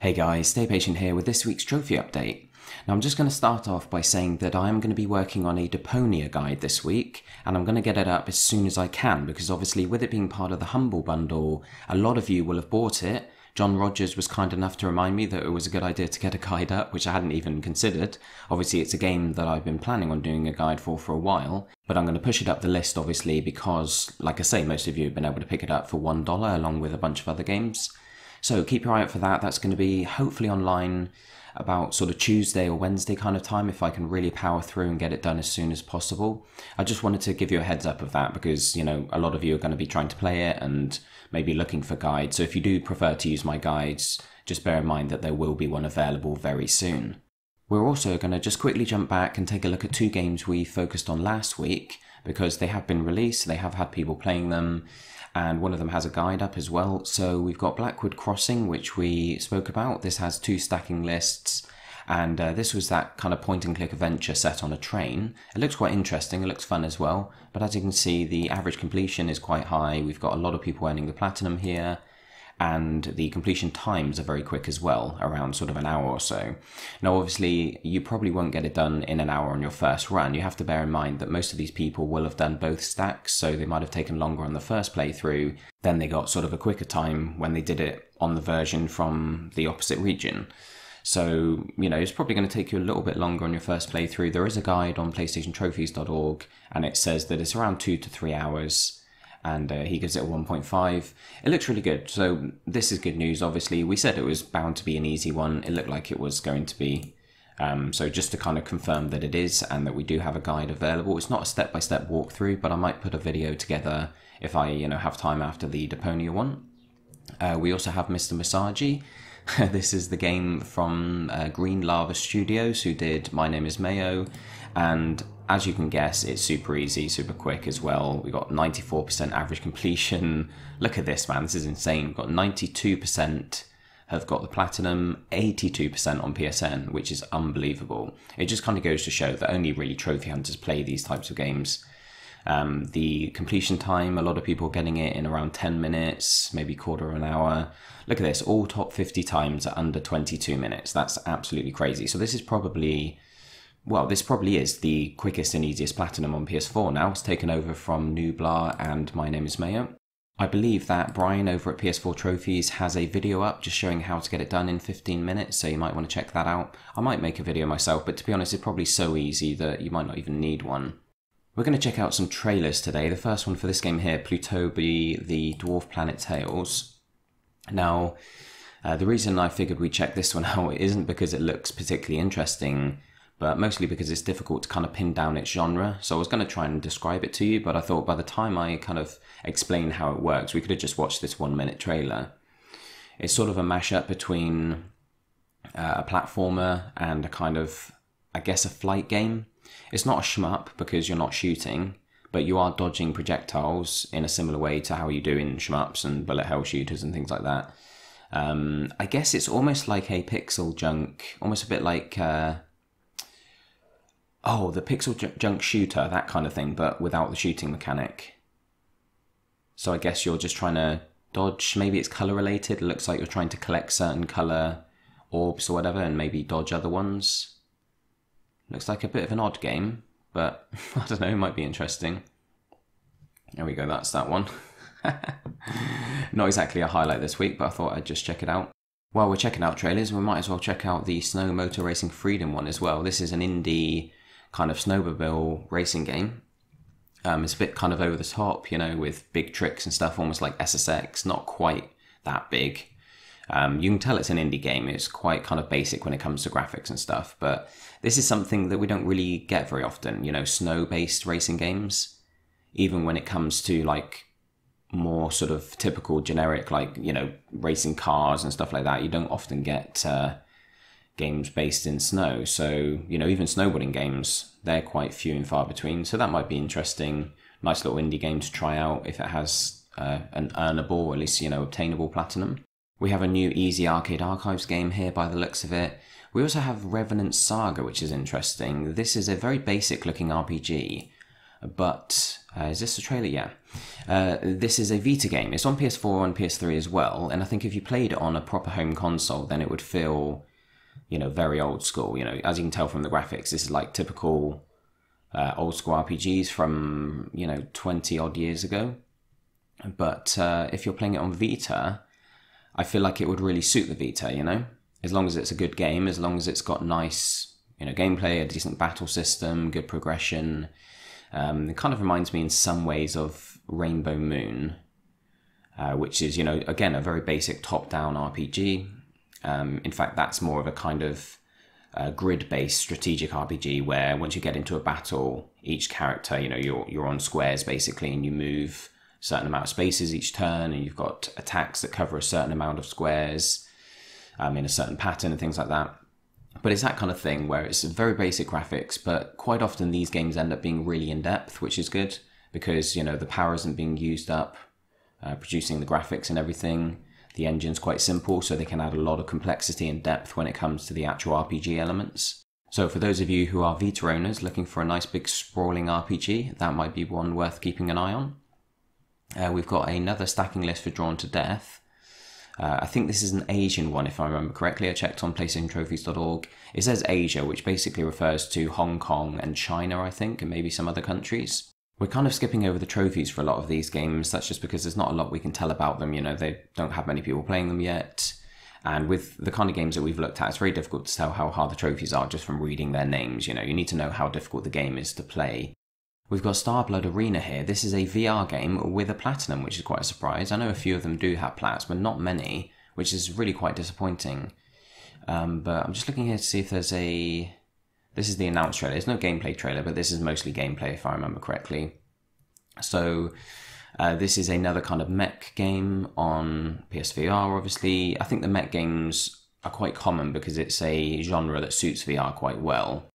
Hey guys, Stay Patient here with this week's trophy update. Now I'm just going to start off by saying that I'm going to be working on a Deponia guide this week, and I'm going to get it up as soon as I can, because obviously with it being part of the Humble Bundle, a lot of you will have bought it. Jon Rogers was kind enough to remind me that it was a good idea to get a guide up, which I hadn't even considered. Obviously it's a game that I've been planning on doing a guide for a while, but I'm going to push it up the list obviously because, like I say, most of you have been able to pick it up for $1 along with a bunch of other games. So keep your eye out for that. That's going to be hopefully online about sort of Tuesday or Wednesday kind of time, if I can really power through and get it done as soon as possible. I just wanted to give you a heads up of that because, you know, a lot of you are going to be trying to play it and maybe looking for guides. So if you do prefer to use my guides, just bear in mind that there will be one available very soon. We're also going to just quickly jump back and take a look at two games we focused on last week because they have been released, they have had people playing them, and one of them has a guide up as well. So we've got Blackwood Crossing, which we spoke about. This has 2 stacking lists, and this was that kind of point-and-click adventure set on a train. It looks quite interesting, it looks fun as well, but as you can see, the average completion is quite high. We've got a lot of people earning the platinum here, and the completion times are very quick as well, around sort of an hour or so. Now obviously you probably won't get it done in an hour on your first run. You have to bear in mind that most of these people will have done both stacks, so they might have taken longer on the first playthrough, then they got sort of a quicker time when they did it on the version from the opposite region. So, you know, it's probably going to take you a little bit longer on your first playthrough. There is a guide on PlayStationTrophies.org, and it says that it's around 2 to 3 hours. And he gives it a 1.5. It looks really good, so this is good news. Obviously, we said it was bound to be an easy one. It looked like it was going to be. So just to kind of confirm that it is and that we do have a guide available. It's not a step-by-step walkthrough, but I might put a video together if I, have time after the Deponia one. We also have Mr. Masagi. This is the game from Green Lava Studios, who did My Name is Mayo, and as you can guess, it's super easy, super quick as well. We got 94% average completion. Look at this, man, this is insane. We've got 92% have got the platinum, 82% on PSN, which is unbelievable. It just kind of goes to show that only really trophy hunters play these types of games. The completion time, a lot of people are getting it in around 10 minutes, maybe quarter of an hour. Look at this, all top 50 times are under 22 minutes. That's absolutely crazy. So this is probably, well, this probably is the quickest and easiest platinum on PS4 now. It's taken over from Nublar and My Name is Mayo. I believe that Brian over at PS4 Trophies has a video up just showing how to get it done in 15 minutes, so you might want to check that out. I might make a video myself, but to be honest, it's probably so easy that you might not even need one. We're going to check out some trailers today. The first one for this game here, Plutobie, the Dwarf Planet Tales. Now, the reason I figured we'd check this one out isn't because it looks particularly interesting, but mostly because it's difficult to kind of pin down its genre. So I was going to try and describe it to you, but I thought by the time I kind of explain how it works, we could have just watched this 1-minute trailer. It's sort of a mashup between a platformer and a kind of, I guess, a flight game. It's not a shmup because you're not shooting, but you are dodging projectiles in a similar way to how you do in shmups and bullet hell shooters and things like that. I guess it's almost like a pixel junk, almost a bit like, the pixel junk shooter, that kind of thing, but without the shooting mechanic. So I guess you're just trying to dodge, maybe it's color related, it looks like you're trying to collect certain color orbs or whatever and maybe dodge other ones. Looks like a bit of an odd game, but I don't know, it might be interesting. There we go, that's that one. Not exactly a highlight this week, but I thought I'd just check it out. While we're checking out trailers, we might as well check out the Snow Motor Racing Freedom one as well. This is an indie kind of snowmobile racing game. It's a bit kind of over the top, with big tricks and stuff, almost like SSX, not quite that big. You can tell it's an indie game. It's quite kind of basic when it comes to graphics and stuff, but this is something that we don't really get very often, snow-based racing games. Even when it comes to like more sort of typical generic, like, racing cars and stuff like that, you don't often get games based in snow. So, even snowboarding games, they're quite few and far between. So that might be interesting. Nice little indie game to try out if it has an earnable, or at least, obtainable platinum. We have a new Easy Arcade Archives game here by the looks of it. We also have Revenant Saga, which is interesting. This is a very basic looking RPG, but Is this a trailer? Yeah. This is a Vita game. It's on PS4 and PS3 as well, and I think if you played it on a proper home console, then it would feel, very old school. As you can tell from the graphics, this is like typical old school RPGs from, 20 odd years ago. But if you're playing it on Vita, I feel like it would really suit the Vita, as long as it's a good game, as long as it's got nice, gameplay, a decent battle system, good progression. It kind of reminds me in some ways of Rainbow Moon, which is, again, a very basic top-down RPG. In fact, that's more of a kind of grid-based strategic RPG where once you get into a battle, each character, you're on squares basically, and you move a certain amount of spaces each turn, and you've got attacks that cover a certain amount of squares in a certain pattern and things like that. But it's that kind of thing where it's very basic graphics, but quite often these games end up being really in-depth, which is good because, the power isn't being used up producing the graphics and everything. The engine's quite simple, so they can add a lot of complexity and depth when it comes to the actual RPG elements. So for those of you who are Vita owners looking for a nice big sprawling RPG, that might be one worth keeping an eye on. We've got another stacking list for Drawn to Death. I think this is an Asian one, if I remember correctly. I checked on PlayStationTrophies.org. It says Asia, which basically refers to Hong Kong and China, I think, and maybe some other countries. We're kind of skipping over the trophies for a lot of these games. That's just because there's not a lot we can tell about them. They don't have many people playing them yet. And with the kind of games that we've looked at, it's very difficult to tell how hard the trophies are just from reading their names. You need to know how difficult the game is to play. We've got Starblood Arena here. This is a VR game with a platinum, which is quite a surprise. I know a few of them do have plats, but not many, which is really quite disappointing. But I'm just looking here to see if there's a... This is the announced trailer. There's no gameplay trailer, but this is mostly gameplay, if I remember correctly. So this is another kind of mech game on PSVR, obviously. I think the mech games are quite common because it's a genre that suits VR quite well.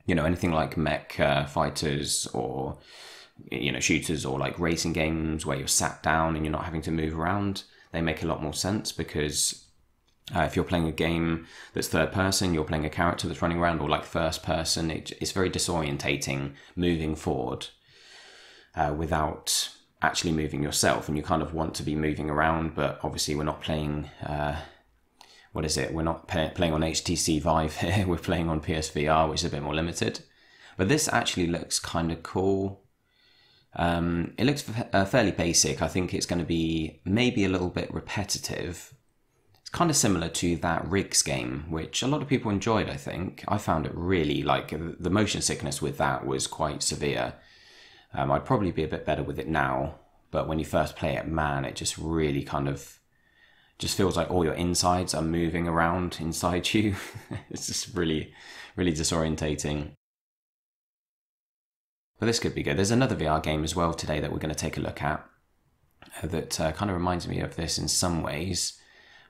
Anything like mech fighters or, shooters or like racing games where you're sat down and you're not having to move around, they make a lot more sense because if you're playing a game that's third person, you're playing a character that's running around, or like first person, it's very disorientating moving forward without actually moving yourself. And you kind of want to be moving around, but obviously we're not playing... We're not playing on HTC Vive here. We're playing on PSVR, which is a bit more limited. But this actually looks kind of cool. It looks fairly basic. I think it's going to be maybe a little bit repetitive. It's kind of similar to that Rigs game, which a lot of people enjoyed, I think. I found it really, the motion sickness with that was quite severe. I'd probably be a bit better with it now. But when you first play it, man, it just really kind of... just feels like all your insides are moving around inside you. It's just really, really disorientating. But this could be good. There's another VR game as well today that we're going to take a look at that kind of reminds me of this in some ways,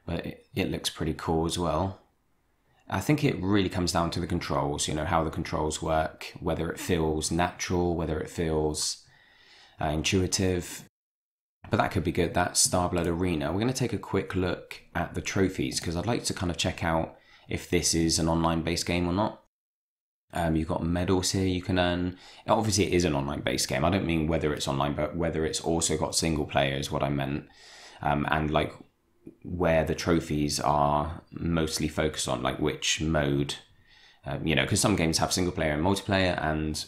but it looks pretty cool as well. I think it really comes down to the controls, how the controls work, whether it feels natural, whether it feels intuitive. But that could be good. That's Starblood Arena. We're going to take a quick look at the trophies because I'd like to kind of check out if this is an online-based game or not. You've got medals here you can earn. Obviously, it is an online-based game. I don't mean whether it's online, but whether it's also got single player is what I meant. And like where the trophies are mostly focused on, like which mode. Because some games have single player and multiplayer, and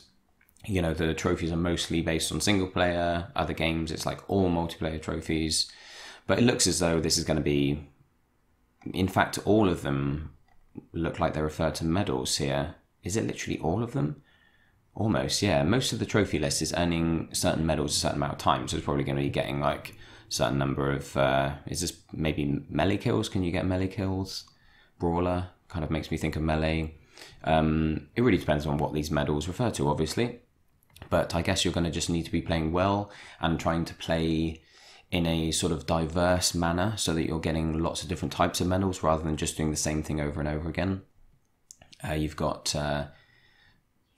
the trophies are mostly based on single player. Other games, it's like all multiplayer trophies. But it looks as though this is going to be... In fact, all of them look like they refer to medals here. Is it literally all of them? Almost, yeah. Most of the trophy list is earning certain medals a certain amount of time. So it's probably going to be getting like a certain number of... is this maybe melee kills? Can you get melee kills? Brawler kind of makes me think of melee. It really depends on what these medals refer to, obviously. But I guess you're going to just need to be playing well and trying to play in a sort of diverse manner so that you're getting lots of different types of medals rather than just doing the same thing over and over again. You've got the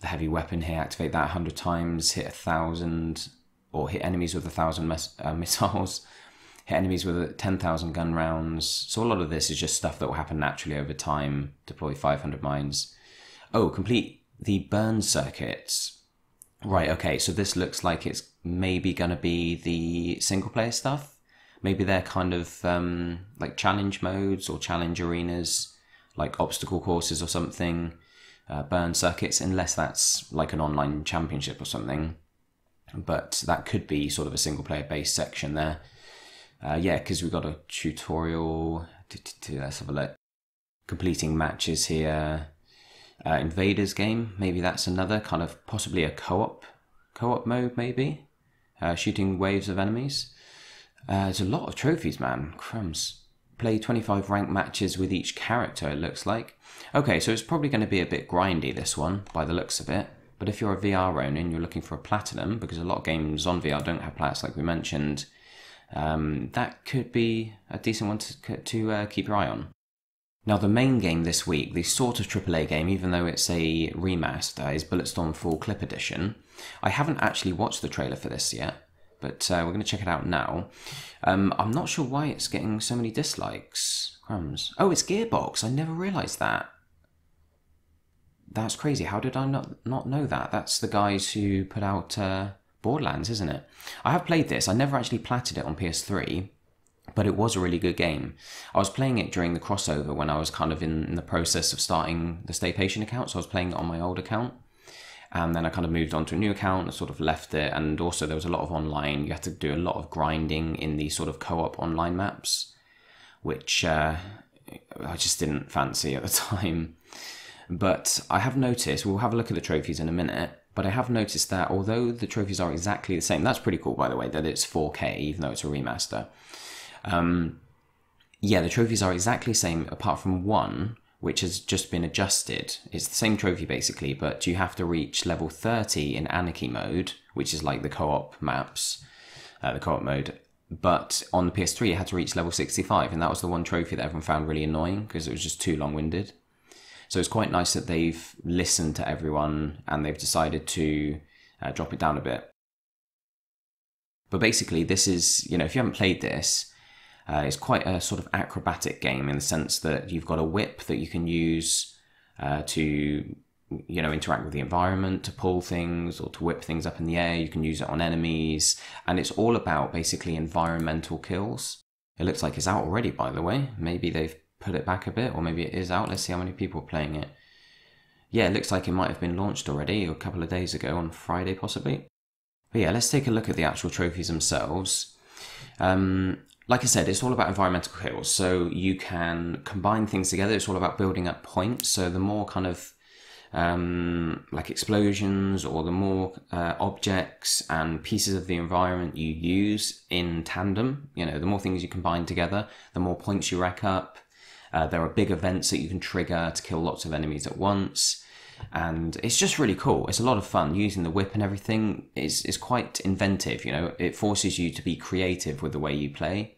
heavy weapon here, activate that 100 times, hit 1,000, or hit enemies with 1,000 missiles, hit enemies with 10,000 gun rounds. So a lot of this is just stuff that will happen naturally over time. Deploy 500 mines. Oh, complete the burn circuits Right, okay, so this looks like it's maybe going to be the single player stuff. Maybe they're kind of like challenge modes or challenge arenas, like obstacle courses or something, burn circuits, unless that's like an online championship or something. But that could be sort of a single player based section there. Yeah, because we've got a tutorial. Let's have a look. Completing matches here. Invaders game, maybe that's another kind of possibly a co-op mode, maybe. Shooting waves of enemies. There's a lot of trophies, man. Crumbs. Play 25 ranked matches with each character, it looks like. Okay, so it's probably going to be a bit grindy, this one, by the looks of it. But if you're a VR owner and you're looking for a platinum, because a lot of games on VR don't have plats, like we mentioned, that could be a decent one to keep your eye on. Now, the main game this week, the sort of AAA game, even though it's a remaster, is Bulletstorm Full Clip Edition. I haven't actually watched the trailer for this yet, but we're going to check it out now. I'm not sure why it's getting so many dislikes. Crumbs. Oh, it's Gearbox. I never realised that. That's crazy. How did I not know that? That's the guys who put out Borderlands, isn't it? I have played this. I never actually platted it on PS3. But it was a really good game. I was playing it during the crossover when I was kind of in the process of starting the stay-patient account, so I was playing it on my old account. And then I kind of moved on to a new account and sort of left it. And also there was a lot of online. You had to do a lot of grinding in these sort of co-op online maps, which I just didn't fancy at the time. But I have noticed, we'll have a look at the trophies in a minute, but I have noticed that although the trophies are exactly the same, that's pretty cool, by the way, that it's 4K, even though it's a remaster. Yeah, the trophies are exactly the same apart from one, which has just been adjusted. It's the same trophy basically, but you have to reach level 30 in Anarchy mode, which is like the co-op maps, the co-op mode. But on the PS3, it had to reach level 65, and that was the one trophy that everyone found really annoying because it was just too long-winded. So it's quite nice that they've listened to everyone and they've decided to drop it down a bit. But basically, this is, you know, if you haven't played this, it's quite a sort of acrobatic game in the sense that you've got a whip that you can use to, you know, interact with the environment, to pull things or to whip things up in the air. You can use it on enemies, and it's all about basically environmental kills. It looks like it's out already, by the way. Maybe they've put it back a bit, or maybe it is out. Let's see how many people are playing it. Yeah, it looks like it might have been launched already a couple of days ago, on Friday possibly. But yeah, let's take a look at the actual trophies themselves. Like I said, it's all about environmental kills, so you can combine things together. It's all about building up points, so the more kind of like explosions or the more objects and pieces of the environment you use in tandem, you know, the more things you combine together, the more points you rack up. There are big events that you can trigger to kill lots of enemies at once. And it's just really cool. It's a lot of fun. Using the whip and everything is quite inventive, you know. It forces you to be creative with the way you play.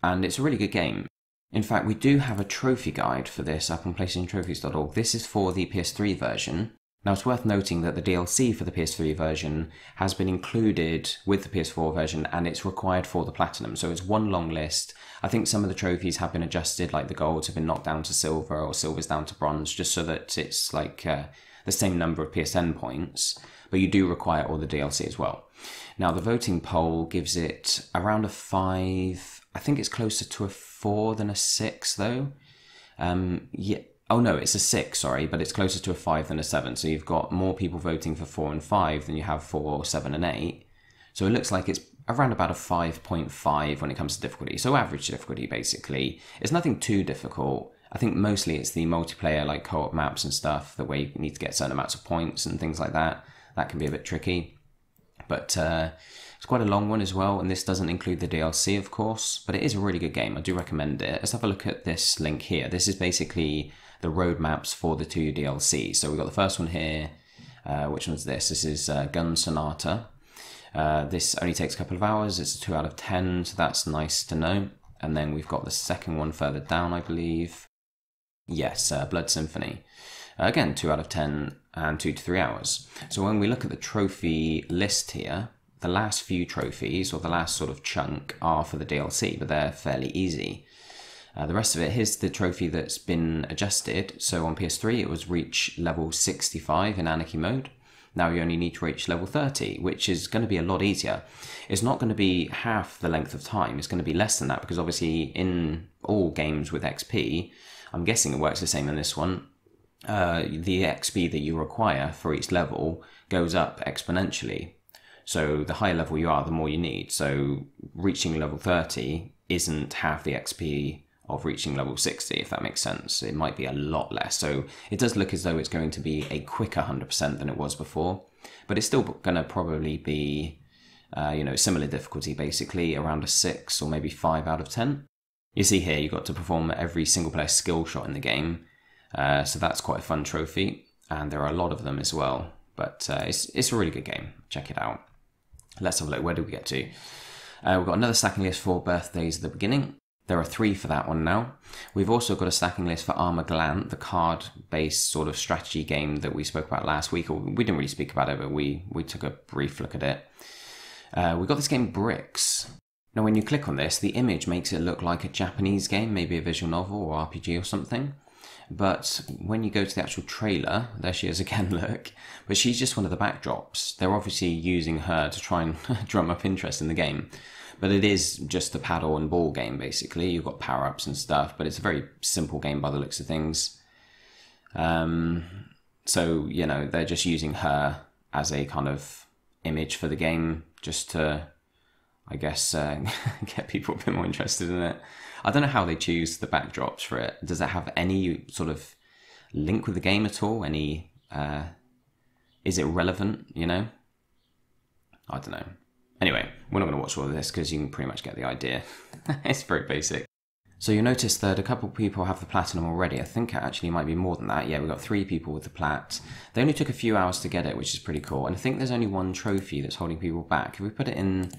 And it's a really good game. In fact, we do have a trophy guide for this up on PlayStationTrophies.org. This is for the PS3 version. Now, it's worth noting that the DLC for the PS3 version has been included with the PS4 version, and it's required for the Platinum. So it's one long list. I think some of the trophies have been adjusted, like the golds have been knocked down to silver or silver's down to bronze, just so that it's like the same number of PSN points. But you do require all the DLC as well. Now, the voting poll gives it around a 5. I think it's closer to a 4 than a 6, though. Yeah. Oh no, it's a 6, sorry, but it's closer to a 5 than a 7. So you've got more people voting for 4 and 5 than you have for 7 and 8. So it looks like it's around about a 5.5 when it comes to difficulty. So average difficulty, basically. It's nothing too difficult. I think mostly it's the multiplayer, like co-op maps and stuff, the way you need to get certain amounts of points and things like that. That can be a bit tricky. But it's quite a long one as well, and this doesn't include the DLC, of course, but it is a really good game. I do recommend it. Let's have a look at this link here. This is basically the roadmaps for the 2 DLC. So we've got the first one here. Which one's this? This is Gun Sonata. This only takes a couple of hours. It's a 2 out of 10, so that's nice to know. And then we've got the second one further down, I believe. Yes, Blood Symphony. Again, 2 out of 10 and 2 to 3 hours. So when we look at the trophy list here, the last few trophies, or the last sort of chunk, are for the DLC, but they're fairly easy. The rest of it, here's the trophy that's been adjusted. So on PS3, it was reach level 65 in Anarchy mode. Now you only need to reach level 30, which is going to be a lot easier. It's not going to be half the length of time. It's going to be less than that, because obviously in all games with XP, I'm guessing it works the same in this one, the XP that you require for each level goes up exponentially. So the higher level you are, the more you need. So reaching level 30 isn't half the XP of reaching level 60, if that makes sense. It might be a lot less. So it does look as though it's going to be a quicker 100% than it was before, but it's still going to probably be, similar difficulty, basically around a 6 or maybe 5 out of 10. You see here, you've got to perform every single player skill shot in the game. So that's quite a fun trophy, and there are a lot of them as well. But it's a really good game. Check it out. Let's have a look. Where did we get to? We've got another stacking list for birthdays at the beginning. There are 3 for that one now. We've also got a stacking list for Armaglant, the card-based sort of strategy game that we spoke about last week. Or we didn't really speak about it, but we took a brief look at it. We've got this game Bricks. Now, when you click on this, the image makes it look like a Japanese game, maybe a visual novel or RPG or something. But when you go to the actual trailer, there she is again, look. But she's just one of the backdrops. They're obviously using her to try and drum up interest in the game. But it is just a paddle and ball game, basically. You've got power-ups and stuff, but it's a very simple game by the looks of things. So, they're just using her as a kind of image for the game, just to, I guess, get people a bit more interested in it. I don't know how they choose the backdrops for it. Does it have any sort of link with the game at all? Any, is it relevant, I don't know. Anyway, we're not going to watch all of this because you can pretty much get the idea. It's very basic. So you'll notice that a couple of people have the platinum already. I think it actually might be more than that. Yeah, we've got 3 people with the plat. They only took a few hours to get it, which is pretty cool. And I think there's only 1 trophy that's holding people back. If we put it in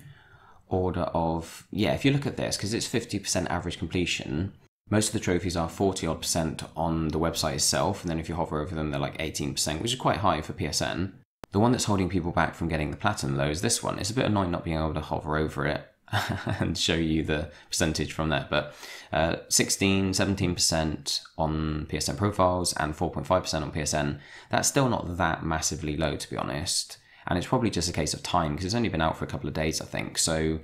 order of, if you look at this, because it's 50% average completion, most of the trophies are 40-odd% on the website itself. And then if you hover over them, they're like 18%, which is quite high for PSN. The one that's holding people back from getting the platinum, though, is this one. It's a bit annoying not being able to hover over it and show you the percentage from there. But 16, 17% on PSN profiles and 4.5% on PSN. That's still not that massively low, to be honest. And it's probably just a case of time, because it's only been out for a couple of days, I think. So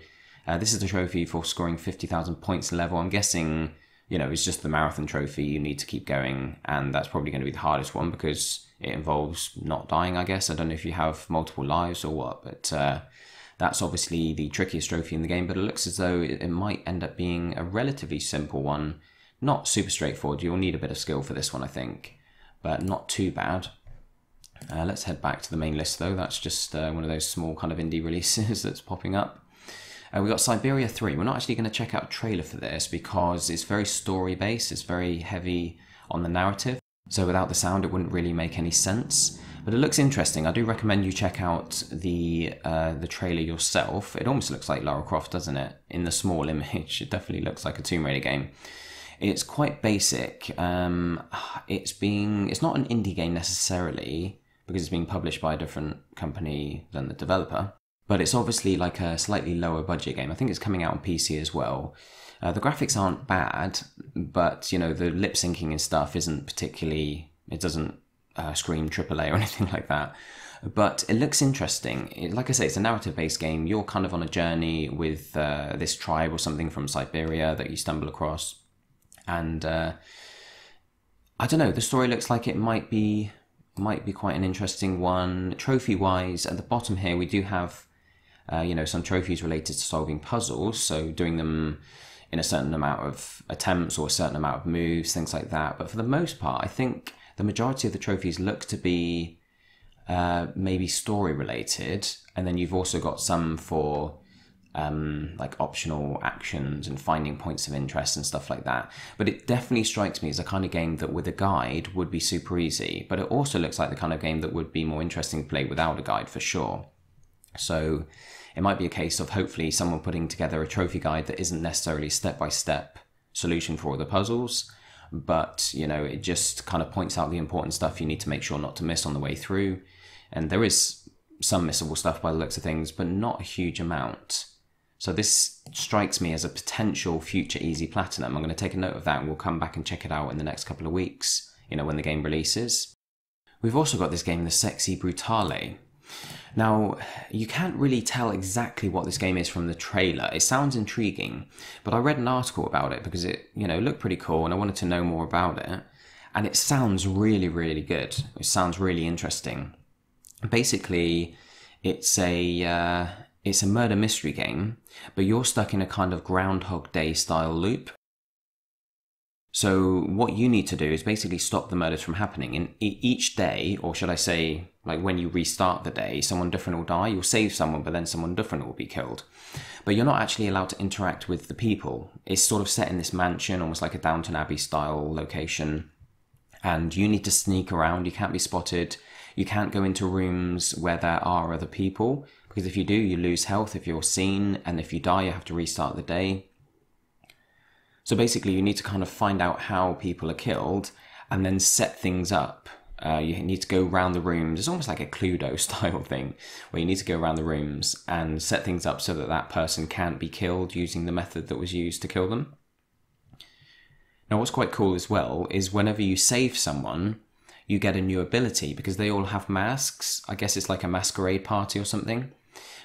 this is the trophy for scoring 50,000 points level. I'm guessing, it's just the marathon trophy. You need to keep going. And that's probably going to be the hardest one, because it involves not dying, I guess. I don't know if you have multiple lives or what, but that's obviously the trickiest trophy in the game. But it looks as though it might end up being a relatively simple one. Not super straightforward. You'll need a bit of skill for this one, I think, but not too bad. Let's head back to the main list, though. That's just one of those small kind of indie releases that's popping up. We've got Siberia 3. We're not actually going to check out a trailer for this because it's very story-based. It's very heavy on the narrative. So without the sound, it wouldn't really make any sense. But it looks interesting. I do recommend you check out the trailer yourself. It almost looks like Lara Croft, doesn't it? In the small image, it definitely looks like a Tomb Raider game. It's quite basic. It's not an indie game necessarily, because it's being published by a different company than the developer. But it's obviously like a slightly lower budget game. I think it's coming out on PC as well. The graphics aren't bad, but, the lip syncing and stuff isn't particularly, it doesn't scream AAA or anything like that. But it looks interesting. Like I say, it's a narrative-based game. You're kind of on a journey with this tribe or something from Siberia that you stumble across. And I don't know, the story looks like it might be quite an interesting one. Trophy-wise, at the bottom here, we do have, some trophies related to solving puzzles. So doing them in a certain amount of attempts or a certain amount of moves, things like that. But for the most part, I think the majority of the trophies look to be maybe story related. And then you've also got some for like optional actions and finding points of interest and stuff like that. But it definitely strikes me as a kind of game that with a guide would be super easy. But it also looks like the kind of game that would be more interesting to play without a guide for sure. So it might be a case of hopefully someone putting together a trophy guide that isn't necessarily a step-by-step solution for all the puzzles, but, it just kind of points out the important stuff you need to make sure not to miss on the way through. And there is some missable stuff by the looks of things, but not a huge amount. So this strikes me as a potential future easy platinum. I'm going to take a note of that and we'll come back and check it out in the next couple of weeks, when the game releases. We've also got this game, the sexy Brutale. Now, you can't really tell exactly what this game is from the trailer. It sounds intriguing, but I read an article about it because it, looked pretty cool and I wanted to know more about it. And it sounds really, really good. It sounds really interesting. Basically, it's a murder mystery game, but you're stuck in a kind of Groundhog Day style loop. So what you need to do is basically stop the murders from happening. In each day, or should I say, like when you restart the day, someone different will die. You'll save someone, but then someone different will be killed. But you're not actually allowed to interact with the people. It's sort of set in this mansion, almost like a Downton Abbey style location. And you need to sneak around. You can't be spotted. You can't go into rooms where there are other people, because if you do, you lose health if you're seen. And if you die, you have to restart the day. So basically, you need to kind of find out how people are killed and then set things up. You need to go around the rooms. It's almost like a Cluedo style thing, where you need to go around the rooms and set things up so that that person can't be killed using the method that was used to kill them. Now, what's quite cool as well is whenever you save someone, you get a new ability because they all have masks. I guess it's like a masquerade party or something.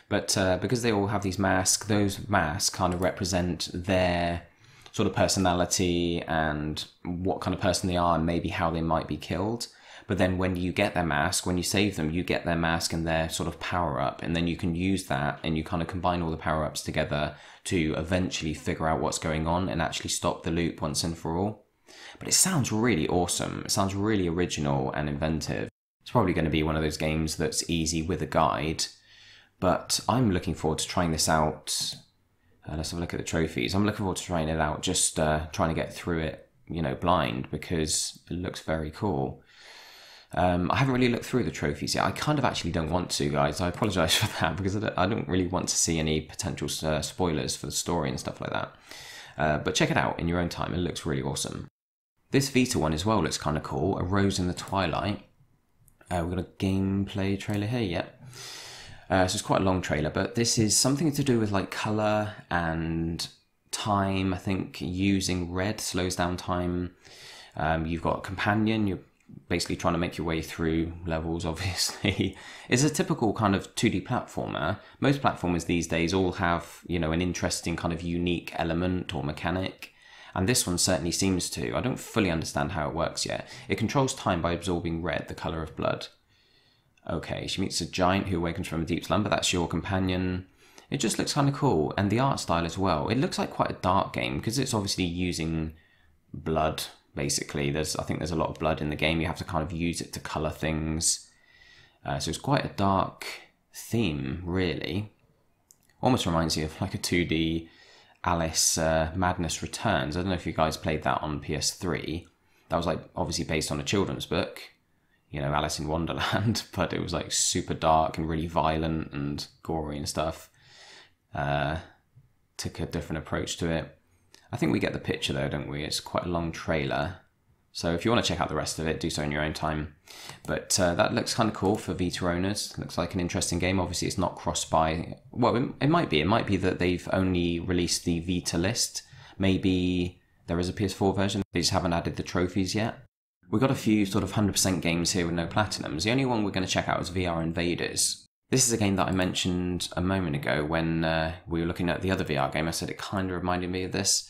But because they all have these masks, those masks kind of represent their sort of personality and what kind of person they are and maybe how they might be killed. But then when you get their mask, when you save them, you get their mask and their sort of power up, and then you can use that and you kind of combine all the power ups together to eventually figure out what's going on and actually stop the loop once and for all. But it sounds really awesome. It sounds really original and inventive. It's probably going to be one of those games that's easy with a guide, but I'm looking forward to trying this out. Let's have a look at the trophies. I'm looking forward to trying it out, just trying to get through it, blind, because it looks very cool. I haven't really looked through the trophies yet. I kind of actually don't want to, guys. I apologise for that, because I don't really want to see any potential spoilers for the story and stuff like that. But check it out in your own time. It looks really awesome. This Vita one as well looks kind of cool. A Rose in the Twilight. We've got a gameplay trailer here, yep. So it's quite a long trailer, but this is something to do with like colour and time. I think using red slows down time. You've got a companion. You're basically trying to make your way through levels, obviously. It's a typical kind of 2D platformer. Most platformers these days all have, an interesting kind of unique element or mechanic. And this one certainly seems to. I don't fully understand how it works yet. It controls time by absorbing red, the colour of blood. Okay, she meets a giant who awakens from a deep slumber. That's your companion. It just looks kind of cool. And the art style as well. It looks like quite a dark game because it's obviously using blood, basically. I think there's a lot of blood in the game. You have to kind of use it to colour things. So it's quite a dark theme, really. Almost reminds you of like a 2D Alice Madness Returns. I don't know if you guys played that on PS3. That was like obviously based on a children's book. Alice in Wonderland, but it was like super dark and really violent and gory and stuff. Took a different approach to it. I think we get the picture though, don't we? It's quite a long trailer. So if you want to check out the rest of it, do so in your own time. But that looks kind of cool for Vita owners. Looks like an interesting game. Obviously it's not cross-buy. Well, it might be. It might be that they've only released the Vita list. Maybe there is a PS4 version. They just haven't added the trophies yet. We've got a few sort of 100% games here with no platinums. The only one we're going to check out is VR Invaders. This is a game that I mentioned a moment ago when we were looking at the other VR game. I said it kind of reminded me of this.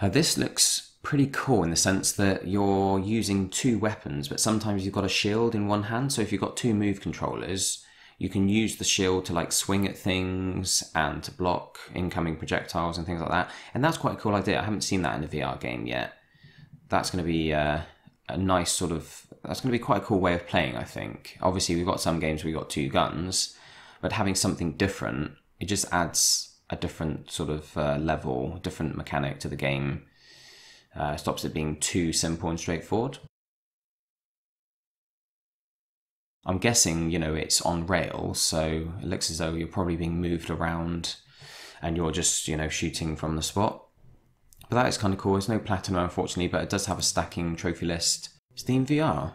This looks pretty cool in the sense that you're using two weapons, but sometimes you've got a shield in one hand. So if you've got two move controllers, you can use the shield to like swing at things and to block incoming projectiles and things like that. And that's quite a cool idea. I haven't seen that in a VR game yet. That's going to be a nice sort of, that's going to be quite a cool way of playing, I think. Obviously, we've got some games where we've got two guns, but having something different, it just adds a different sort of level, different mechanic to the game. Stops it being too simple and straightforward. I'm guessing, it's on rails, so it looks as though you're probably being moved around and you're just, shooting from the spot. But that is kind of cool. There's no platinum, unfortunately, but it does have a stacking trophy list. Steam VR.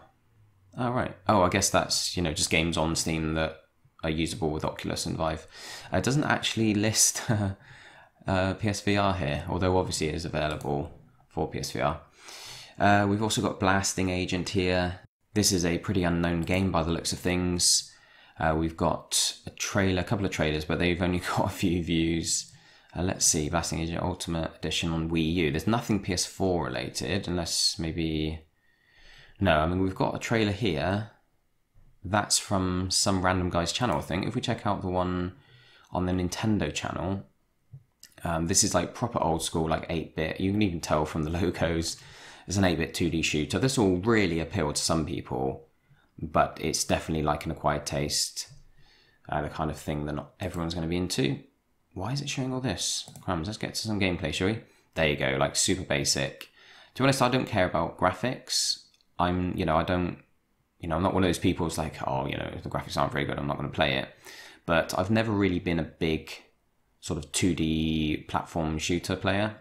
Oh, right. Oh, I guess that's, just games on Steam that are usable with Oculus and Vive. It doesn't actually list PSVR here, although obviously it is available for PSVR. We've also got Blasting Agent here. This is a pretty unknown game by the looks of things. We've got a couple of trailers, but they've only got a few views. Let's see, Blasting Agent Ultimate Edition on Wii U. There's nothing PS4 related, unless maybe... No, I mean, we've got a trailer here. That's from some random guy's channel, I think. If we check out the one on the Nintendo channel, this is like proper old school, like 8-bit. You can even tell from the logos. It's an 8-bit 2D shooter. This will really appeal to some people, but it's definitely like an acquired taste. The kind of thing that not everyone's going to be into. Why is it showing all this? Crumbs, let's get to some gameplay, shall we? There you go, like super basic. To be honest, I don't care about graphics. I'm not one of those people who's like, oh, if the graphics aren't very good, I'm not going to play it. But I've never really been a big sort of 2D platform shooter player.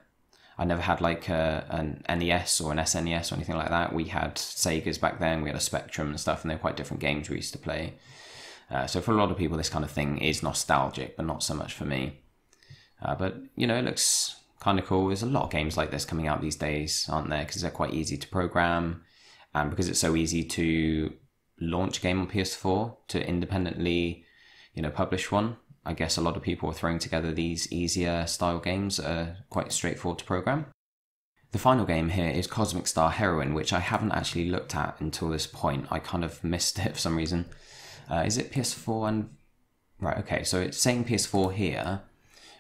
I never had like an NES or an SNES or anything like that. We had Segas back then, we had a Spectrum and stuff, and they're quite different games we used to play. So for a lot of people, this kind of thing is nostalgic, but not so much for me. But, it looks kind of cool. There's a lot of games like this coming out these days, aren't there? Because they're quite easy to program. And because it's so easy to launch a game on PS4, to independently, publish one, I guess a lot of people are throwing together these easier style games that are quite straightforward to program. The final game here is Cosmic Star Heroine, which I haven't actually looked at until this point. I kind of missed it for some reason. Is it PS4 and... Right, okay, so it's saying PS4 here,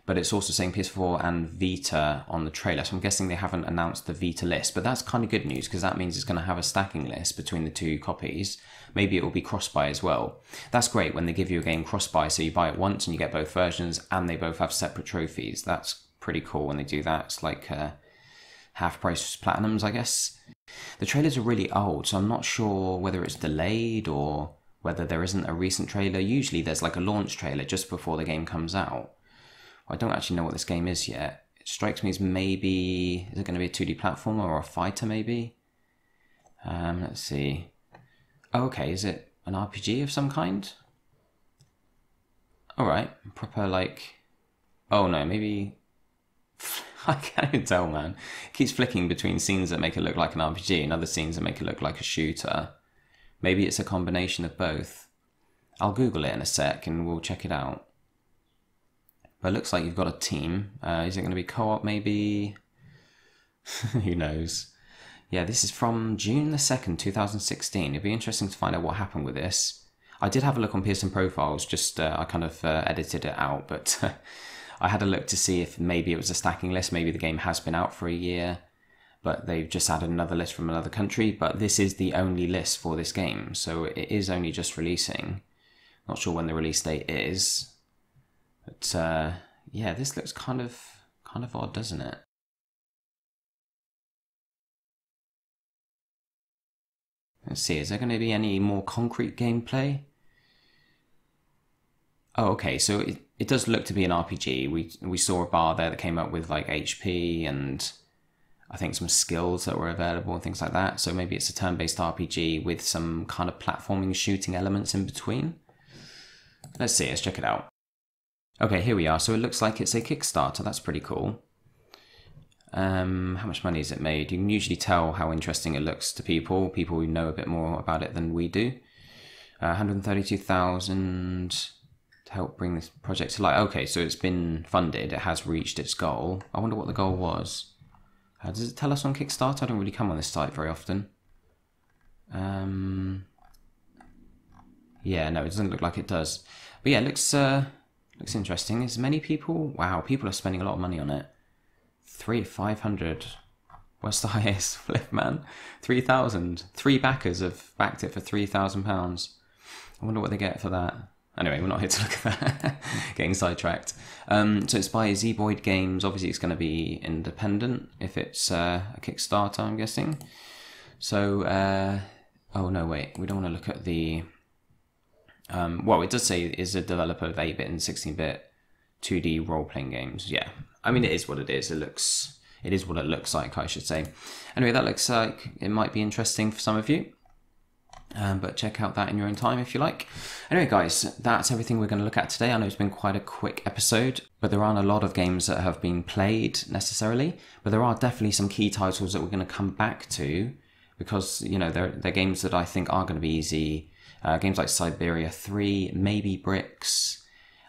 but it's also saying PS4 and Vita on the trailer. So I'm guessing they haven't announced the Vita list, but that's kind of good news because that means it's going to have a stacking list between the two copies. Maybe it will be cross-buy as well. That's great when they give you a game cross-buy, so you buy it once and you get both versions and they both have separate trophies. That's pretty cool when they do that. It's like half price platinums, I guess. The trailers are really old, so I'm not sure whether it's delayed or whether there isn't a recent trailer. Usually there's like a launch trailer just before the game comes out. I don't actually know what this game is yet. It strikes me as maybe... Is it going to be a 2D platformer or a fighter maybe? Let's see. Oh, okay, is it an RPG of some kind? Alright, proper like... Oh no, maybe... I can't even tell, man. It keeps flicking between scenes that make it look like an RPG and other scenes that make it look like a shooter. Maybe it's a combination of both. I'll Google it in a sec and we'll check it out. But it looks like you've got a team. Is it going to be co-op maybe? Who knows? Yeah, this is from June the 2nd, 2016. It'd be interesting to find out what happened with this. I did have a look on Pearson Profiles, just I kind of edited it out, but I had a look to see if maybe it was a stacking list. Maybe the game has been out for a year, but they've just added another list from another country. But this is the only list for this game, so it is only just releasing. Not sure when the release date is. But yeah, this looks kind of odd, doesn't it? Let's see, is there going to be any more concrete gameplay? Oh, okay, so it does look to be an RPG. We saw a bar there that came up with like HP and I think some skills that were available and things like that. So maybe it's a turn-based RPG with some kind of platforming shooting elements in between. Let's see, let's check it out. Okay, here we are. So it looks like it's a Kickstarter. That's pretty cool. How much money has it made? You can usually tell how interesting it looks to people who know a bit more about it than we do. 132,000 to help bring this project to life. Okay, so it's been funded. It has reached its goal. I wonder what the goal was. Does it tell us on Kickstarter? I don't really come on this site very often. Yeah, no, it doesn't look like it does. But yeah, it looks interesting. There's many people. Wow, people are spending a lot of money on it. 500. What's the highest flip, man? 3,000. 3 backers have backed it for £3,000. I wonder what they get for that. Anyway, we're not here to look at that. Getting sidetracked. So it's by Zeboyd Games. Obviously, it's going to be independent if it's a Kickstarter, I'm guessing. So, oh no, wait. We don't want to look at the... well, it does say it is a developer of 8-bit and 16-bit 2D role-playing games. Yeah, I mean, it is what it is. It is what it looks like, I should say. Anyway, that looks like it might be interesting for some of you. But check out that in your own time if you like. Anyway, guys, that's everything we're going to look at today. I know it's been quite a quick episode, but there aren't a lot of games that have been played necessarily. But there are definitely some key titles that we're going to come back to because, you know, they're games that I think are going to be easy Games like Siberia 3, maybe Bricks,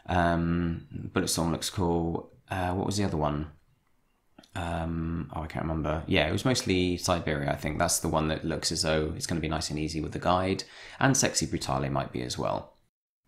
Bulletstorm looks cool. What was the other one? I can't remember. Yeah, it was mostly Siberia, I think. That's the one that looks as though it's going to be nice and easy with the guide. And Sexy Brutale might be as well.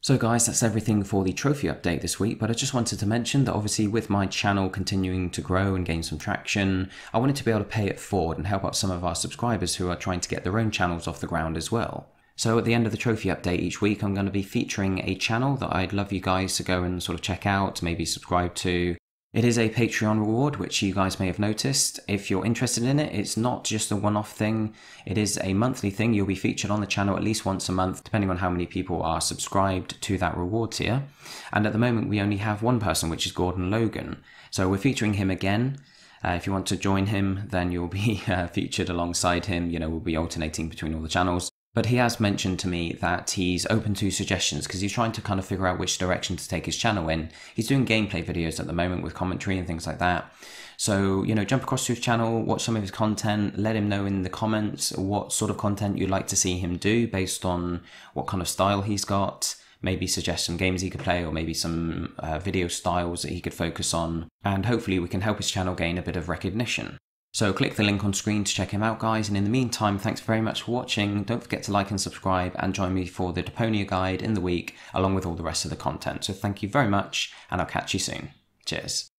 So guys, that's everything for the trophy update this week, but I just wanted to mention that obviously with my channel continuing to grow and gain some traction, I wanted to be able to pay it forward and help out some of our subscribers who are trying to get their own channels off the ground as well. So at the end of the trophy update each week, I'm going to be featuring a channel that I'd love you guys to go and sort of check out, maybe subscribe to. It is a Patreon reward, which you guys may have noticed. If you're interested in it, it's not just a one-off thing. It is a monthly thing. You'll be featured on the channel at least once a month, depending on how many people are subscribed to that reward tier. And at the moment, we only have one person, which is Gordon Logan. So we're featuring him again. If you want to join him, then you'll be featured alongside him. You know, we'll be alternating between all the channels. But he has mentioned to me that he's open to suggestions because he's trying to kind of figure out which direction to take his channel in. He's doing gameplay videos at the moment with commentary and things like that. So, you know, jump across to his channel, watch some of his content, let him know in the comments what sort of content you'd like to see him do based on what kind of style he's got. Maybe suggest some games he could play or maybe some video styles that he could focus on. And hopefully we can help his channel gain a bit of recognition. So click the link on screen to check him out, guys, and in the meantime, thanks very much for watching. Don't forget to like and subscribe and join me for the Deponia guide in the week, along with all the rest of the content. So thank you very much, and I'll catch you soon. Cheers.